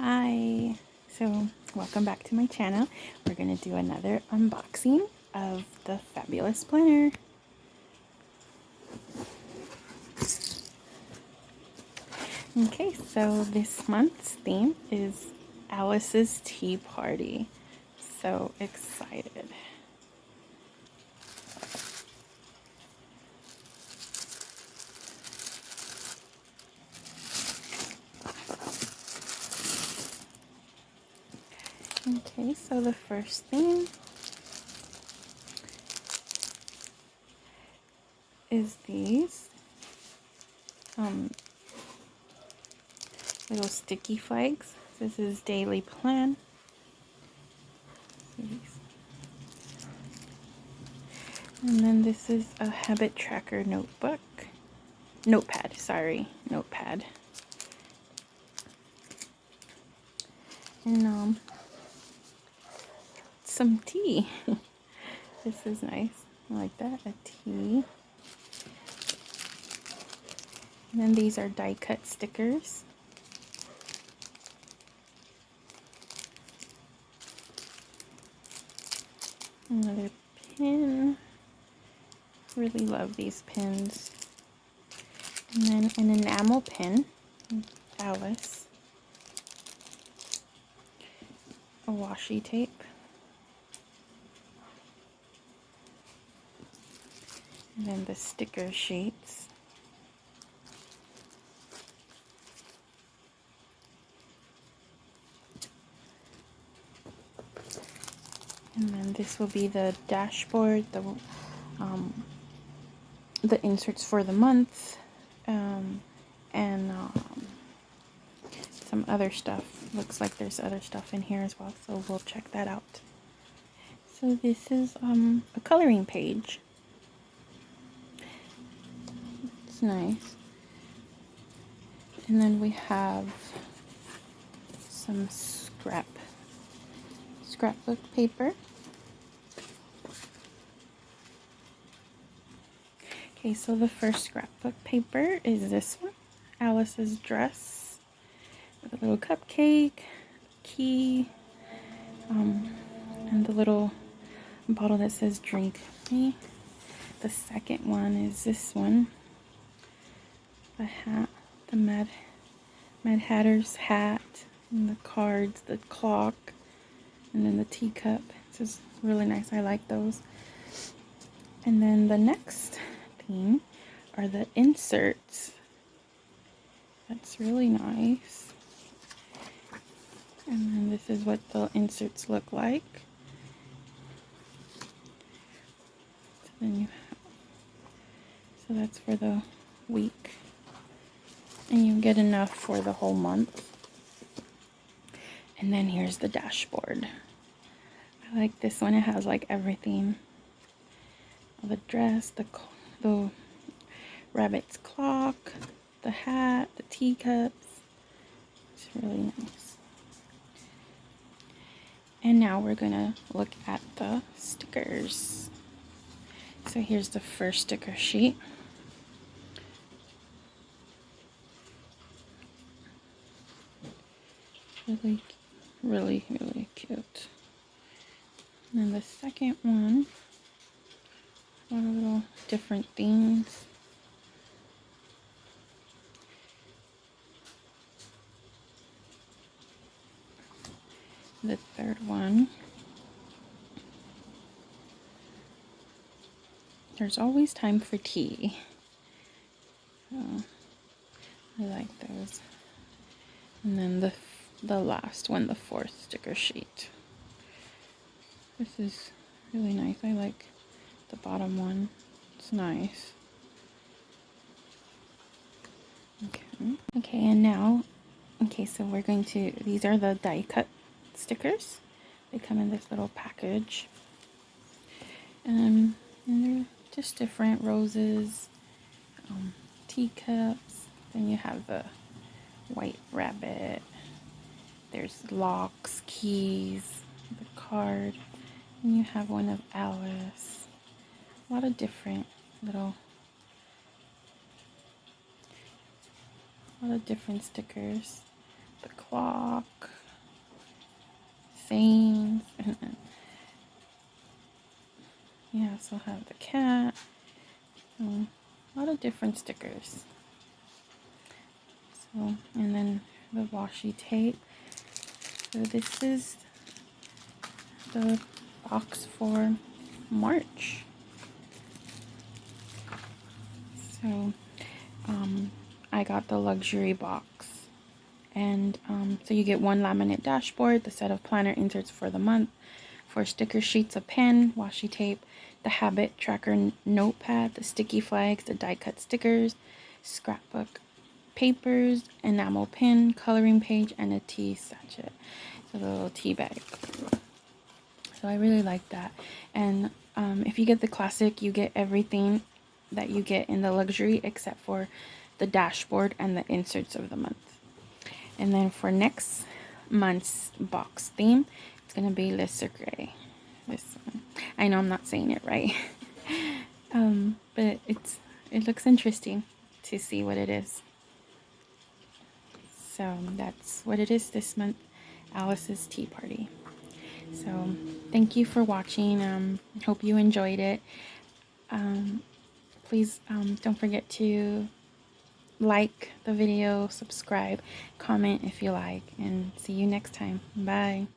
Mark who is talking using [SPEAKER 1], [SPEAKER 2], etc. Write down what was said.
[SPEAKER 1] Hi, so welcome back to my channel. We're going to do another unboxing of the fabulous planner. Okay, so this month's theme is Alice's Tea Party. So excited. Okay, so the first thing is these little sticky flags. This is daily plan. And then this is a habit tracker notepad, notepad. And some tea. This is nice. I like that, a tea. And then these are die cut stickers. Another pin. Really love these pins. And then an enamel pin, Alice. A washi tape. And then the sticker sheets. And then this will be the dashboard, the inserts for the month, and some other stuff. Looks like there's other stuff in here as well, so we'll check that out. So this is a coloring page. It's nice. And then we have some scrapbook paper. Okay, so the first scrapbook paper is this one, Alice's dress, with a little cupcake, key, and the little bottle that says drink me. The second one is this one, the hat, the Mad Hatter's hat, and the cards, the clock, and then the teacup. This is really nice. I like those. And then the next thing are the inserts. That's really nice. And then this is what the inserts look like. So then you have, so that's for the week. And you get enough for the whole month. And then here's the dashboard. I like this one. It has like everything. The dress, the rabbit's clock, the hat, the teacups. It's really nice. And now we're gonna look at the stickers. So here's the first sticker sheet. Really cute. And then the second one, a lot of little different themes. The third one, there's always time for tea. So I like those. And then the last one, the fourth sticker sheet. This is really nice. I like the bottom one. It's nice. Okay, and now, so we're going to, these are the die cut stickers. They come in this little package. And they're just different roses, teacups. Then you have the white rabbit. There's locks, keys, the card. And you have one of Alice. A lot of different stickers. the clock, sayings, and then you also have the cat. A lot of different stickers. So, and then the washi tape. So this is the box for March. So I got the luxury box, and so you get one laminate dashboard, the set of planner inserts for the month, 4 sticker sheets, a pen, washi tape, the habit tracker notepad, the sticky flags, the die cut stickers, scrapbook papers, enamel pin, coloring page, and a tea sachet. So the little tea bag. So I really like that. And if you get the classic, you get everything that you get in the luxury except for the dashboard and the inserts of the month. And then for next month's box theme, it's gonna be Le Secret. This one. I know I'm not saying it right, but it looks interesting to see what it is. So that's what it is this month, Alice's Tea Party. So thank you for watching. Hope you enjoyed it. Please don't forget to like the video, subscribe, comment if you like, and see you next time. Bye.